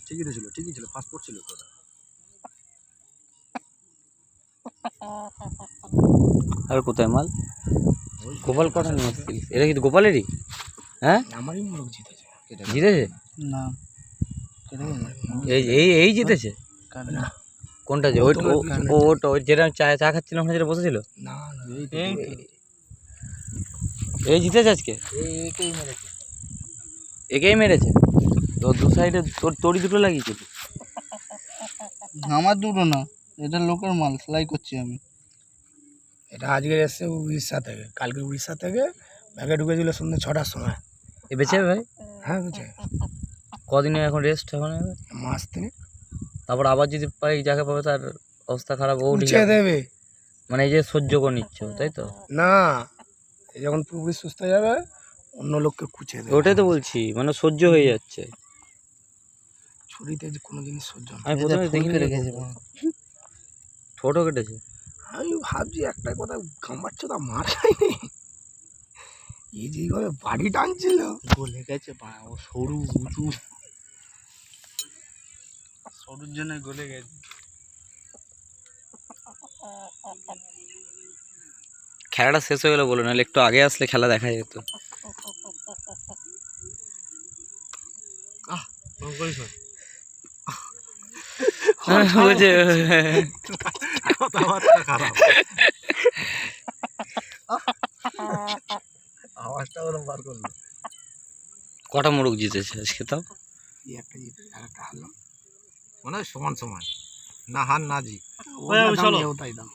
ঠিকই তো ছিল, ঠিকই ছিল, পাসপোর্ট ছিল তো। আর কোথায় মাল? গোপাল কটা নিয়ে এসেছিস? এটা কি গোপালেরই? হ্যাঁ, আমারই মুখ জিতেছে। জিতেছে না, এই জিতেছে। কোনটা যে ওটা যেটা চা খাচ্ছিলাম ওখানে যেটা বসেছিল? না না, এই জিতেছে আজকে। একেই মেরেছে। একেই মেরেছে তো দু সাইডে তোরই দুটো লাগিয়েছিল। আমার দুটো না, এটা লোকের মাল, সেলাই করছি আমি। এটা আজকে এসছে উড়িষ্যা থেকে, কালকে উড়িষ্যা থেকে ব্যাগে ঢুকেছিল সন্ধ্যে 6টার সময়। এ বেচে ভাই? হ্যাঁ বেচে। কদিনে এখন রেস্ট? এখন মাস থেকে। তারপর আবার যদি পাই যাকে পাবে তার অবস্থা খারাপ, ও উঠে দেবে। মানে এই যে সহ্য করে নিচ্ছ তাই তো? না, যখন পুরোপুরি সুস্থ হয়ে যাবে অন্য লোককে কুচে দেবে। ওটাই তো বলছি, মানে সহ্য হয়ে যাচ্ছে। ছুরিতে যে কোনো জিনিস সহ্য না। আমি প্রথমে দেখিনি রেখেছি, ছোট কেটেছে। আমি ভাবছি একটা কথা, কামাচ্ছ তা মার খাইনি। এই যেভাবে বাড়ি টানছিল গলে গেছে, ও সরু উঁচু, সরুর জন্য গলে গেছে। খেলাটা শেষ হয়ে গেল বলো, নাহলে একটু আগে আসলে খেলা দেখা যেত। আওয়াজটা ওরকম বার করলো। কটা মোরগ জিতেছে আজকে তাও? একটা জিতে একটা হারলাম, মানে সমান সমান, না হার না জি। তাই দাম।